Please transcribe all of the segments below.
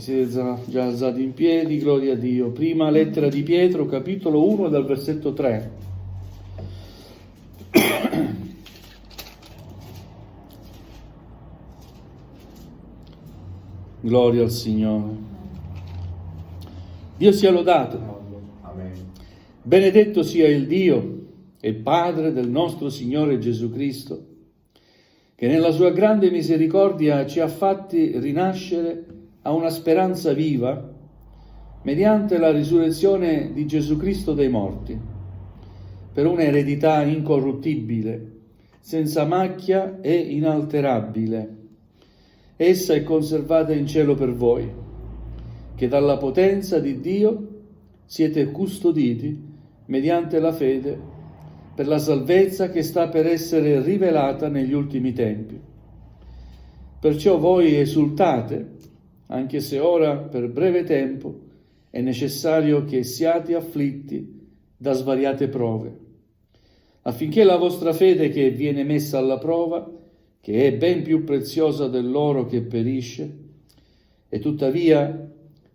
Siete già alzati in piedi, gloria a Dio. Prima lettera di Pietro, capitolo 1, dal versetto 3. Gloria al Signore. Dio sia lodato. Amen. Benedetto sia il Dio e Padre del nostro Signore Gesù Cristo, che nella sua grande misericordia ci ha fatti rinascere a una speranza viva mediante la risurrezione di Gesù Cristo dai morti, per una eredità incorruttibile, senza macchia e inalterabile. Essa è conservata in cielo per voi, che dalla potenza di Dio siete custoditi mediante la fede per la salvezza che sta per essere rivelata negli ultimi tempi. Perciò voi esultate, anche se ora per breve tempo è necessario che siate afflitti da svariate prove, affinché la vostra fede, che viene messa alla prova, che è ben più preziosa dell'oro che perisce e tuttavia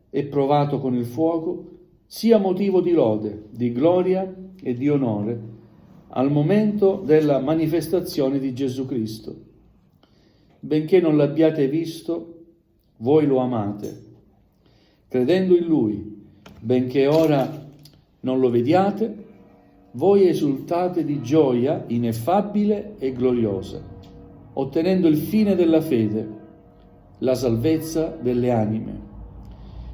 è provato con il fuoco, sia motivo di lode, di gloria e di onore al momento della manifestazione di Gesù Cristo. Benché non l'abbiate visto, voi lo amate, credendo in Lui. Benché ora non lo vediate, voi esultate di gioia ineffabile e gloriosa, ottenendo il fine della fede, la salvezza delle anime.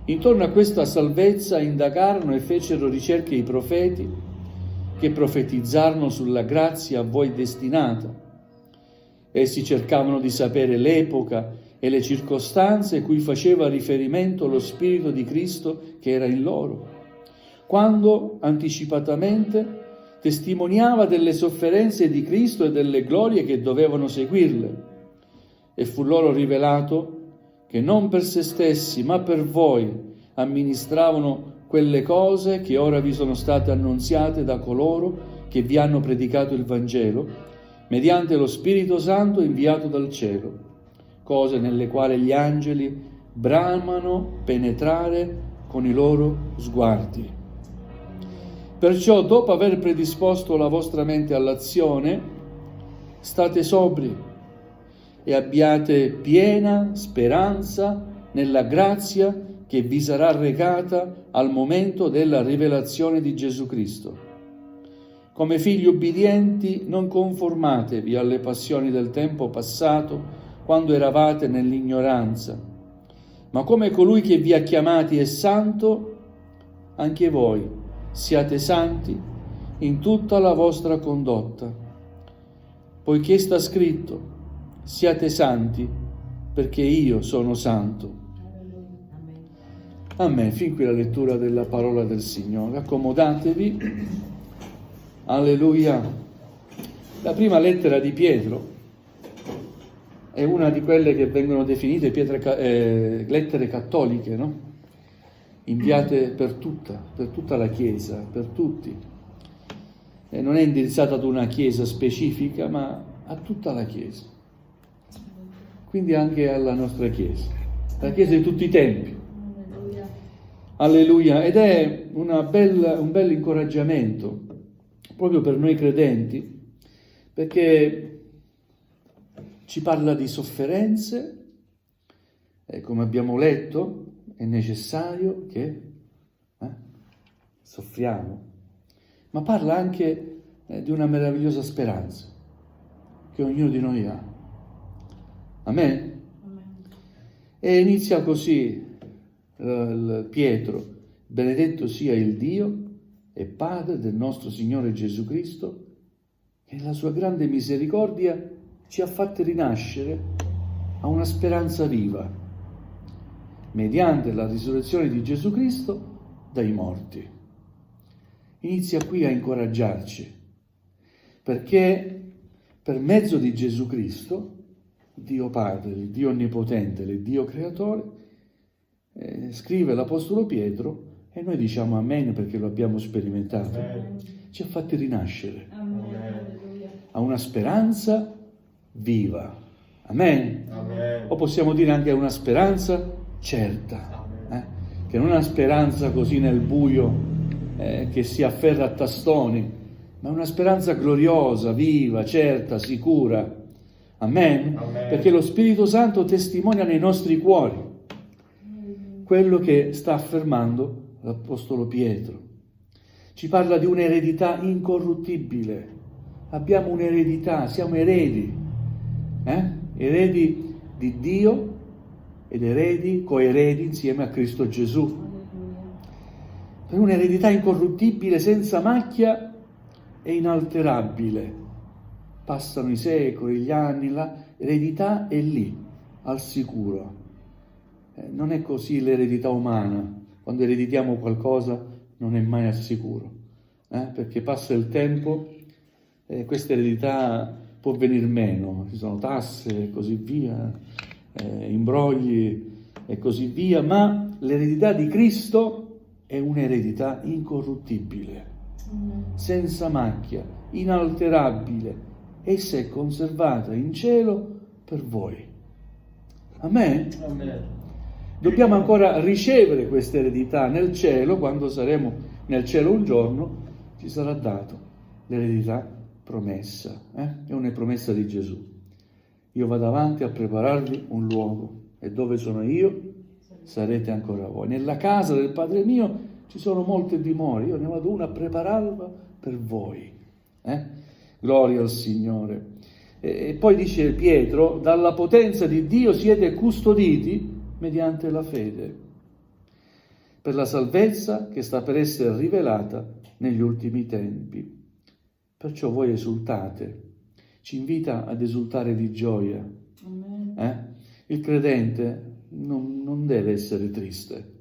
Intorno a questa salvezza indagarono e fecero ricerche i profeti, che profetizzarono sulla grazia a voi destinata. Essi cercavano di sapere l'epoca e le circostanze cui faceva riferimento lo Spirito di Cristo che era in loro, quando anticipatamente testimoniava delle sofferenze di Cristo e delle glorie che dovevano seguirle. E fu loro rivelato che non per se stessi, ma per voi amministravano quelle cose che ora vi sono state annunziate da coloro che vi hanno predicato il Vangelo, mediante lo Spirito Santo inviato dal cielo, cose nelle quali gli angeli bramano penetrare con i loro sguardi. Perciò, dopo aver predisposto la vostra mente all'azione, state sobri e abbiate piena speranza nella grazia che vi sarà recata al momento della rivelazione di Gesù Cristo. Come figli ubbidienti, non conformatevi alle passioni del tempo passato, quando eravate nell'ignoranza, ma come colui che vi ha chiamati è santo, anche voi siate santi in tutta la vostra condotta, poiché sta scritto: siate santi perché io sono santo. Amen. Fin qui la lettura della parola del Signore. Accomodatevi. Alleluia. La prima lettera di Pietro è una di quelle che vengono definite lettere cattoliche, no? Inviate per tutta la Chiesa, per tutti. E non è indirizzata ad una Chiesa specifica, ma a tutta la Chiesa. Quindi anche alla nostra Chiesa, la Chiesa di tutti i tempi. Alleluia. Ed è un bel incoraggiamento proprio per noi credenti, perché ci parla di sofferenze, e come abbiamo letto è necessario che soffriamo, ma parla anche di una meravigliosa speranza che ognuno di noi ha. Amen? E inizia così Pietro: benedetto sia il Dio e Padre del nostro Signore Gesù Cristo, che nella sua grande misericordia ci ha fatti rinascere a una speranza viva, mediante la risurrezione di Gesù Cristo dai morti. Inizia qui a incoraggiarci, perché per mezzo di Gesù Cristo, Dio Padre, il Dio Onnipotente, il Dio Creatore, scrive l'Apostolo Pietro, e noi diciamo amen perché lo abbiamo sperimentato, ci ha fatti rinascere a una speranza viva. Amen. Amen. O possiamo dire anche una speranza certa. che non è una speranza così nel buio che si afferra a tastoni, ma è una speranza gloriosa, viva, certa, sicura. Amen? Amen. Perché lo Spirito Santo testimonia nei nostri cuori quello che sta affermando l'Apostolo Pietro. Ci parla di un'eredità incorruttibile. Abbiamo un'eredità, siamo eredi, eredi di Dio ed eredi, coeredi insieme a Cristo Gesù. Per un'eredità incorruttibile, senza macchia e inalterabile. Passano i secoli, gli anni, l'eredità è lì, al sicuro. Non è così l'eredità umana. Quando ereditiamo qualcosa non è mai al sicuro, perché passa il tempo e questa eredità può venir meno. Ci sono tasse e così via, imbrogli e così via, ma l'eredità di Cristo è un'eredità incorruttibile, senza macchia, inalterabile. Essa è conservata in cielo per voi. Amen? Amen. Dobbiamo ancora ricevere questa eredità nel cielo. Quando saremo nel cielo un giorno ci sarà dato l'eredità promessa. È una promessa di Gesù. Io vado avanti a prepararvi un luogo e dove sono io sarete ancora voi. Nella casa del Padre mio ci sono molte dimore, io ne vado una a prepararla per voi. Gloria al Signore. E poi dice Pietro, dalla potenza di Dio siete custoditi mediante la fede, per la salvezza che sta per essere rivelata negli ultimi tempi. Perciò voi esultate. Ci invita ad esultare di gioia. Il credente non deve essere triste.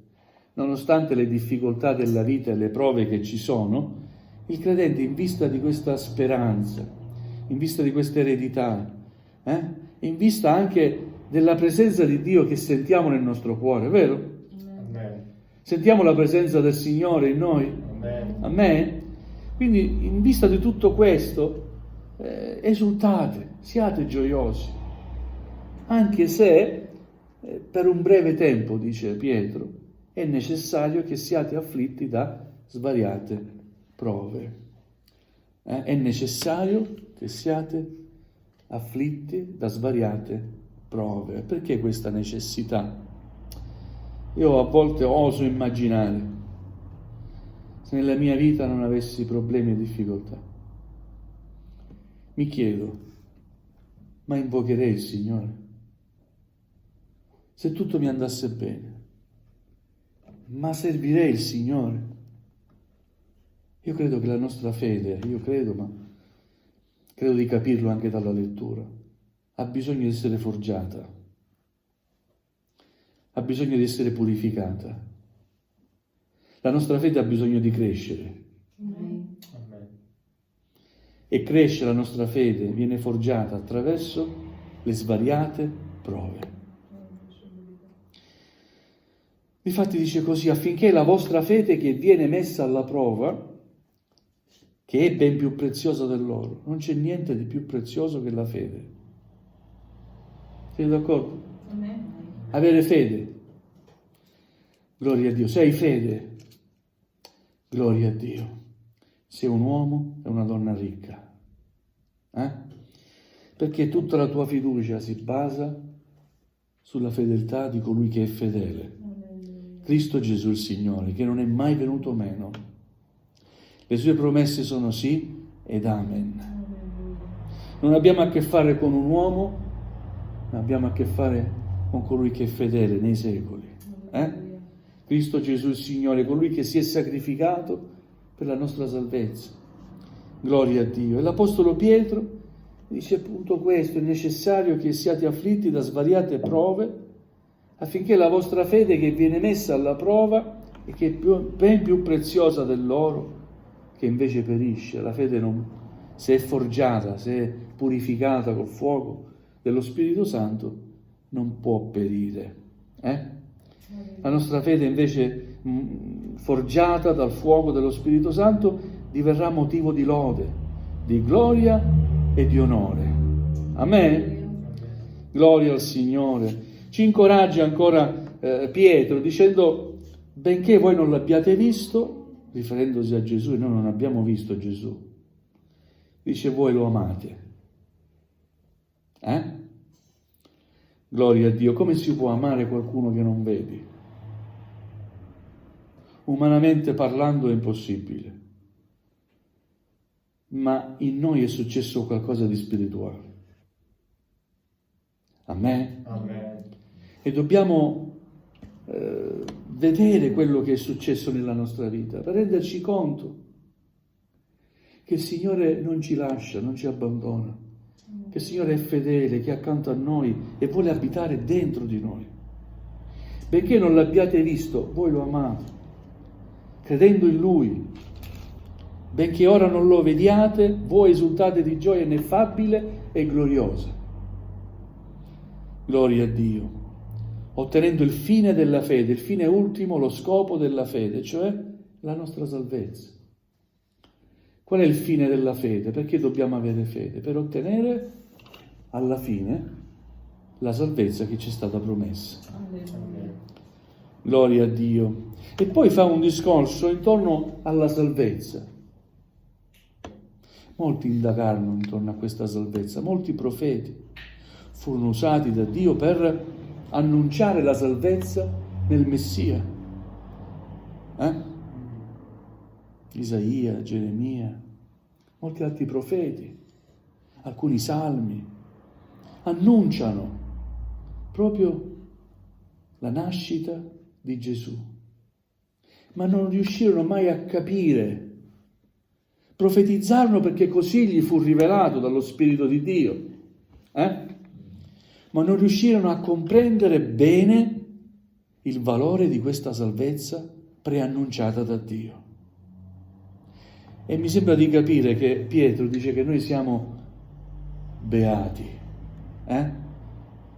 Nonostante le difficoltà della vita e le prove che ci sono, il credente, in vista di questa speranza, in vista di questa eredità, in vista anche della presenza di Dio che sentiamo nel nostro cuore, vero? Amen. Sentiamo la presenza del Signore in noi? Amen. Amen? Quindi, in vista di tutto questo, esultate, siate gioiosi, anche se per un breve tempo, dice Pietro, è necessario che siate afflitti da svariate prove. È necessario che siate afflitti da svariate prove. Perché questa necessità? Io a volte oso immaginare se nella mia vita non avessi problemi e difficoltà. Mi chiedo, ma invocherei il Signore? Se tutto mi andasse bene, ma servirei il Signore? Io credo che la nostra fede, ma credo di capirlo anche dalla lettura, ha bisogno di essere forgiata, ha bisogno di essere purificata. La nostra fede ha bisogno di crescere. Amen. E cresce la nostra fede, viene forgiata attraverso le svariate prove. Difatti dice così, affinché la vostra fede che viene messa alla prova, che è ben più preziosa dell'oro, non c'è niente di più prezioso che la fede. Siete d'accordo? Amen. Avere fede. Gloria a Dio. Se hai fede, gloria a Dio. Sei un uomo e una donna ricca. Perché tutta la tua fiducia si basa sulla fedeltà di colui che è fedele. Cristo Gesù il Signore, che non è mai venuto meno. Le sue promesse sono sì ed amen. Non abbiamo a che fare con un uomo, ma abbiamo a che fare con colui che è fedele nei secoli. Cristo Gesù il Signore, colui che si è sacrificato per la nostra salvezza. Gloria a Dio. E l'Apostolo Pietro dice appunto questo, è necessario che siate afflitti da svariate prove, affinché la vostra fede che viene messa alla prova e che è ben più preziosa dell'oro, che invece perisce. La fede non, se è forgiata, se è purificata col fuoco dello Spirito Santo, non può perire. La nostra fede invece forgiata dal fuoco dello Spirito Santo diverrà motivo di lode, di gloria e di onore. Amen? Gloria al Signore. Ci incoraggia ancora Pietro dicendo: benché voi non l'abbiate visto, riferendosi a Gesù, e noi non abbiamo visto Gesù, dice voi lo amate. Gloria a Dio. Come si può amare qualcuno che non vedi? Umanamente parlando è impossibile, ma in noi è successo qualcosa di spirituale. Amen? Amen. E dobbiamo vedere quello che è successo nella nostra vita per renderci conto che il Signore non ci lascia, non ci abbandona, che il Signore è fedele, che è accanto a noi e vuole abitare dentro di noi. Benché non l'abbiate visto, voi lo amate, credendo in Lui. Benché ora non lo vediate, voi esultate di gioia ineffabile e gloriosa. Gloria a Dio. Ottenendo il fine della fede, il fine ultimo, lo scopo della fede, cioè la nostra salvezza. Qual è il fine della fede? Perché dobbiamo avere fede? Per ottenere alla fine la salvezza che ci è stata promessa. Amen. Gloria a Dio. E poi fa un discorso intorno alla salvezza. Molti indagarono intorno a questa salvezza, molti profeti furono usati da Dio per annunciare la salvezza nel Messia. Isaia, Geremia, molti altri profeti, alcuni salmi, annunciano proprio la nascita di Gesù, ma non riuscirono mai a capire. Profetizzarono perché così gli fu rivelato dallo Spirito di Dio, ma non riuscirono a comprendere bene il valore di questa salvezza preannunciata da Dio. E mi sembra di capire che Pietro dice che noi siamo beati,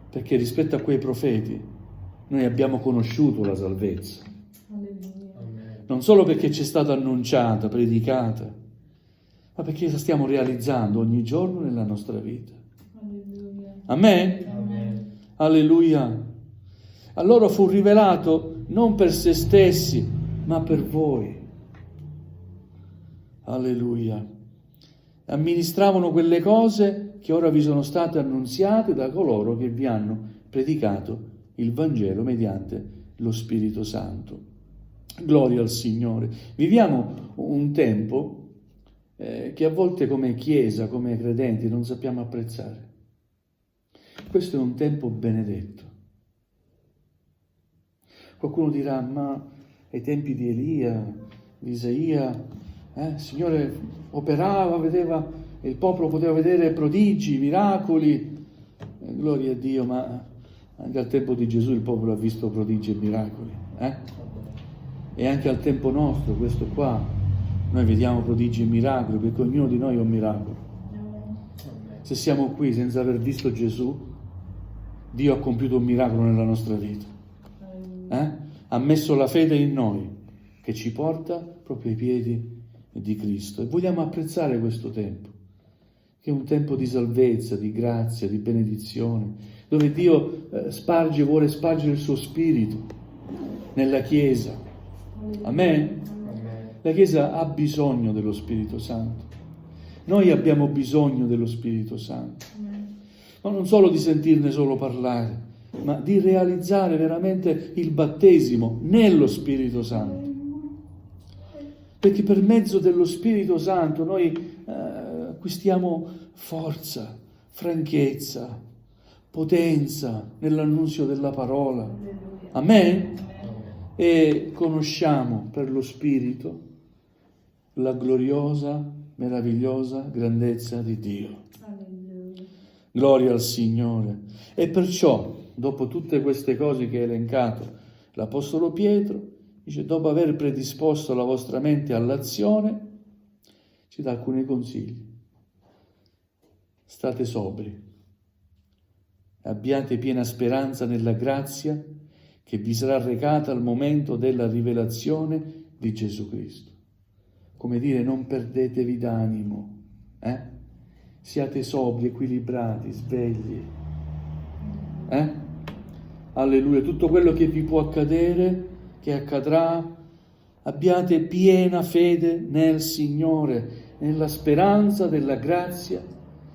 perché rispetto a quei profeti noi abbiamo conosciuto la salvezza. Amen. Non solo perché ci è stata annunciata, predicata, ma perché la stiamo realizzando ogni giorno nella nostra vita. Amen? Amen. Alleluia. A loro fu rivelato non per se stessi, ma per voi. Alleluia. Amministravano quelle cose che ora vi sono state annunziate da coloro che vi hanno predicato il Vangelo mediante lo Spirito Santo. Gloria al Signore. Viviamo un tempo che a volte come Chiesa, come credenti, non sappiamo apprezzare. Questo è un tempo benedetto. Qualcuno dirà, ma ai tempi di Elia, di Isaia, il Signore operava, vedeva, il popolo poteva vedere prodigi, miracoli, gloria a Dio, ma anche al tempo di Gesù il popolo ha visto prodigi e miracoli. E anche al tempo nostro, questo qua, noi vediamo prodigi e miracoli, perché ognuno di noi è un miracolo. Se siamo qui senza aver visto Gesù, Dio ha compiuto un miracolo nella nostra vita. Ha messo la fede in noi, che ci porta proprio ai piedi di Cristo. E vogliamo apprezzare questo tempo, che è un tempo di salvezza, di grazia, di benedizione, dove Dio vuole spargere il suo Spirito nella Chiesa. Amen? La Chiesa ha bisogno dello Spirito Santo. Noi abbiamo bisogno dello Spirito Santo. Ma non solo di sentirne solo parlare, ma di realizzare veramente il battesimo nello Spirito Santo. Perché per mezzo dello Spirito Santo noi acquistiamo forza, franchezza, potenza nell'annunzio della parola. Amen? E conosciamo per lo Spirito la gloriosa, meravigliosa grandezza di Dio. Gloria al Signore. E perciò, dopo tutte queste cose che ha elencato l'Apostolo Pietro, dice, dopo aver predisposto la vostra mente all'azione, ci dà alcuni consigli. State sobri, abbiate piena speranza nella grazia che vi sarà recata al momento della rivelazione di Gesù Cristo. Come dire, non perdetevi d'animo, Siate sobri, equilibrati, svegli, Alleluia, tutto quello che vi può accadere, che accadrà, abbiate piena fede nel Signore, nella speranza della grazia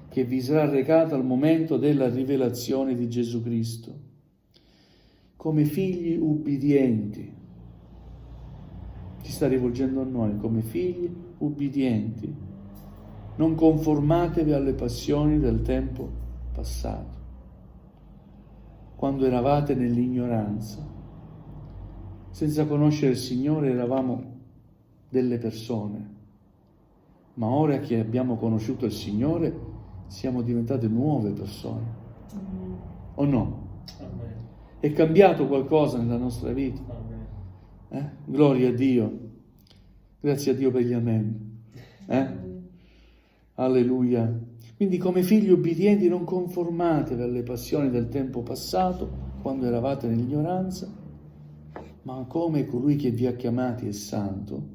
che vi sarà recata al momento della rivelazione di Gesù Cristo. Come figli ubbidienti, si sta rivolgendo a noi, come figli ubbidienti, non conformatevi alle passioni del tempo passato, quando eravate nell'ignoranza. Senza conoscere il Signore eravamo delle persone, ma ora che abbiamo conosciuto il Signore siamo diventate nuove persone. O no? È cambiato qualcosa nella nostra vita? Gloria a Dio. Grazie a Dio per gli amen. Alleluia. Quindi come figli ubbidienti non conformatevi alle passioni del tempo passato, quando eravate nell'ignoranza, ma come colui che vi ha chiamati è santo,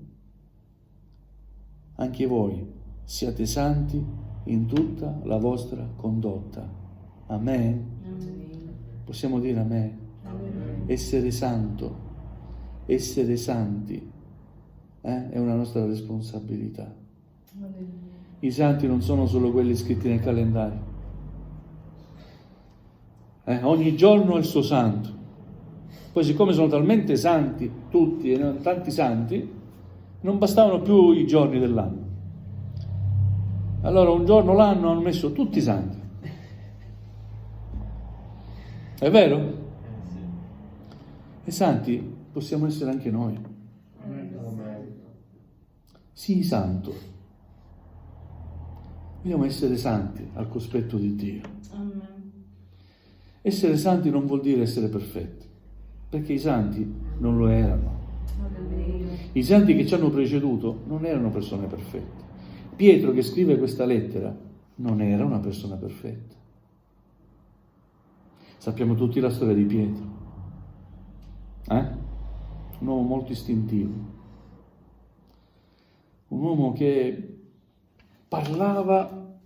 anche voi siate santi in tutta la vostra condotta. Amen? Possiamo dire amen? Essere santo, essere santi, è una nostra responsabilità. I santi non sono solo quelli scritti nel calendario. Ogni giorno è il suo santo. Poi siccome sono talmente santi tutti e tanti santi, non bastavano più i giorni dell'anno. Allora un giorno l'anno hanno messo tutti i santi. È vero? E santi possiamo essere anche noi. Sii santo. Dobbiamo essere santi al cospetto di Dio. Essere santi non vuol dire essere perfetti, perché i santi non lo erano. I santi che ci hanno preceduto non erano persone perfette. Pietro, che scrive questa lettera, non era una persona perfetta. Sappiamo tutti la storia di Pietro. Un uomo molto istintivo. Un uomo che parlava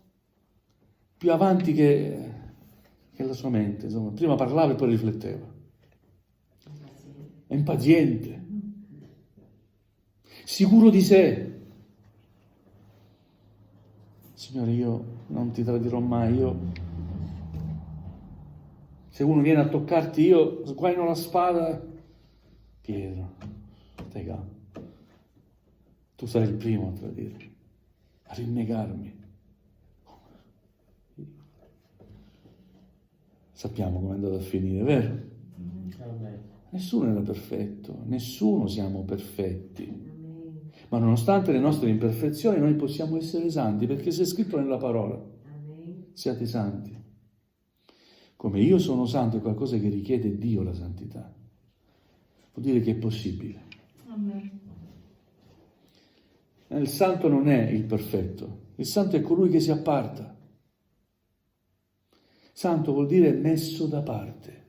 più avanti che la sua mente, insomma, prima parlava e poi rifletteva. È impaziente, sicuro di sé. Signore, io non ti tradirò mai, se uno viene a toccarti, io sguaino la spada. Pietro, stai calmo. Tu sarai il primo a tradirmi, a rinnegarmi. Sappiamo come è andato a finire, vero? Nessuno era perfetto, nessuno siamo perfetti. Ma nonostante le nostre imperfezioni noi possiamo essere santi, perché c'è scritto nella parola: siate santi. Come io sono santo è qualcosa che richiede Dio, la santità. Vuol dire che è possibile. Il santo non è il perfetto, il santo è colui che si apparta. Santo vuol dire messo da parte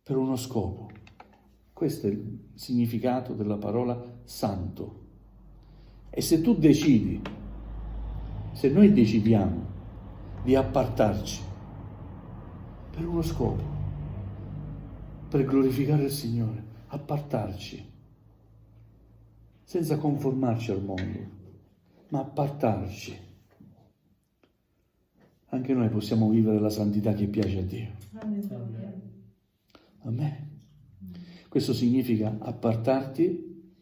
per uno scopo. Questo è il significato della parola santo. E se tu decidi, se noi decidiamo di appartarci per uno scopo, per glorificare il Signore, appartarci, senza conformarci al mondo, ma appartarci, anche noi possiamo vivere la santità che piace a Dio. Amen. Questo significa appartarti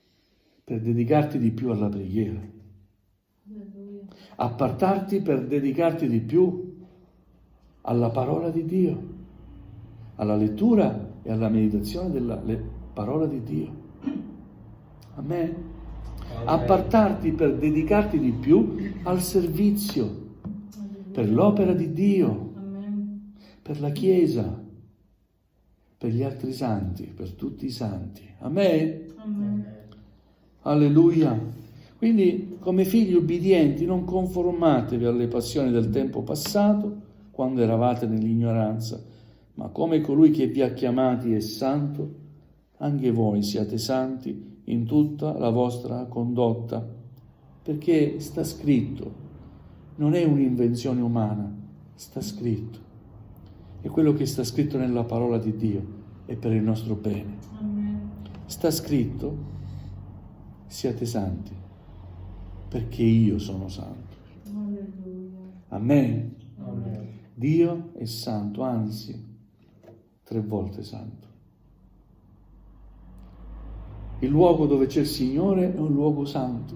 per dedicarti di più alla preghiera. Appartarti per dedicarti di più alla parola di Dio, alla lettura e alla meditazione della parola di Dio. Amen. Appartarti per dedicarti di più al servizio, per l'opera di Dio, per la Chiesa, per gli altri santi, per tutti i santi. Amen? Alleluia. Quindi, come figli ubbidienti, non conformatevi alle passioni del tempo passato, quando eravate nell'ignoranza, ma come colui che vi ha chiamati è santo, anche voi siate santi in tutta la vostra condotta, perché sta scritto, non è un'invenzione umana, sta scritto. E quello che sta scritto nella parola di Dio è per il nostro bene. Amen. Sta scritto: siate santi, perché io sono santo. Alleluia. Amen. Amen. Dio è santo, anzi, 3 volte santo. Il luogo dove c'è il Signore è un luogo santo,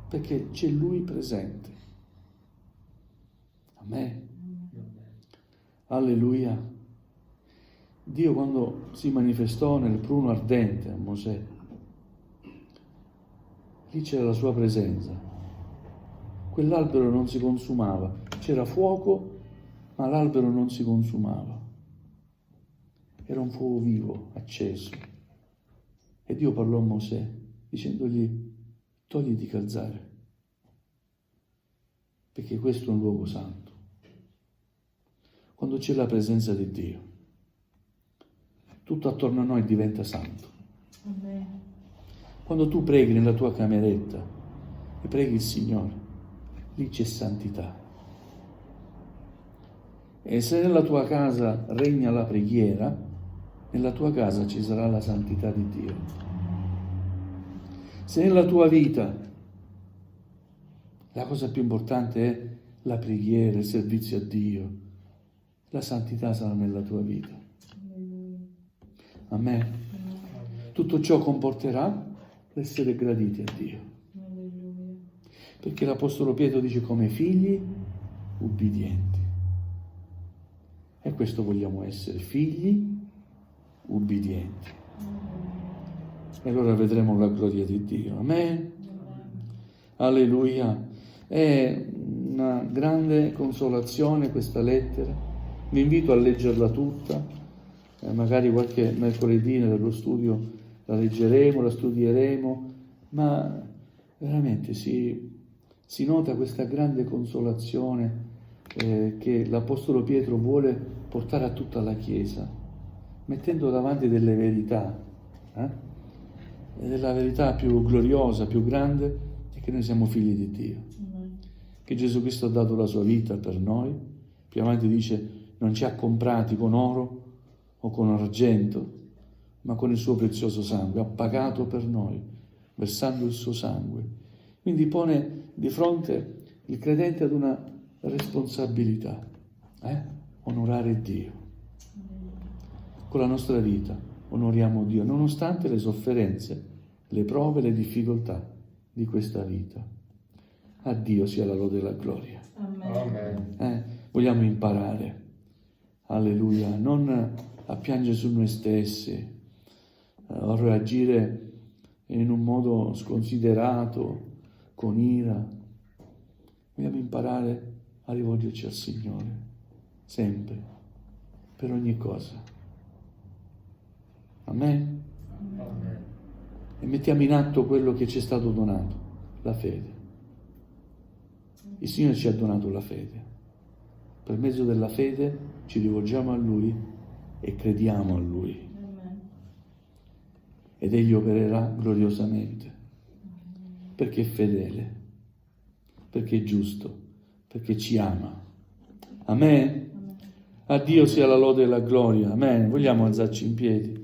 perché c'è Lui presente. Amen. Alleluia. Dio, quando si manifestò nel pruno ardente a Mosè, lì c'era la sua presenza. Quell'albero non si consumava, c'era fuoco, ma l'albero non si consumava. Era un fuoco vivo, acceso. E Dio parlò a Mosè dicendogli: togliti i calzari, perché questo è un luogo santo. Quando c'è la presenza di Dio, tutto attorno a noi diventa santo. Amen. Quando tu preghi nella tua cameretta e preghi il Signore, lì c'è santità. E se nella tua casa regna la preghiera, nella tua casa ci sarà la santità di Dio. Se nella tua vita la cosa più importante è la preghiera, il servizio a Dio, la santità sarà nella tua vita. Amen. Tutto ciò comporterà l'essere graditi a Dio. Alleluia. Perché l'Apostolo Pietro dice: come figli ubbidienti. E questo vogliamo essere, figli ubbidienti. E allora vedremo la gloria di Dio. Amen. Alleluia. È una grande consolazione questa lettera. Vi invito a leggerla tutta. Magari qualche mercoledì nello studio la leggeremo, la studieremo, ma veramente si nota questa grande consolazione che l'Apostolo Pietro vuole portare a tutta la Chiesa, mettendo davanti delle verità. E la verità più gloriosa, più grande, è che noi siamo figli di Dio. Che Gesù Cristo ha dato la sua vita per noi. Più avanti dice: non ci ha comprati con oro o con argento, ma con il suo prezioso sangue. Ha pagato per noi, versando il suo sangue. Quindi pone di fronte il credente ad una responsabilità, onorare Dio. Con la nostra vita onoriamo Dio, nonostante le sofferenze, le prove, le difficoltà di questa vita. A Dio sia la lode e la gloria. Amen. Vogliamo imparare, alleluia, non a piangere su noi stessi, a reagire in un modo sconsiderato, con ira. Vogliamo imparare a rivolgerci al Signore, sempre, per ogni cosa. Amen? Amen. E mettiamo in atto quello che ci è stato donato, la fede. Il Signore ci ha donato la fede. Per mezzo della fede ci rivolgiamo a Lui e crediamo a Lui. Amen. Ed Egli opererà gloriosamente, perché è fedele, perché è giusto, perché ci ama. Amen? A Dio sia la lode e la gloria. Amen. Vogliamo alzarci in piedi?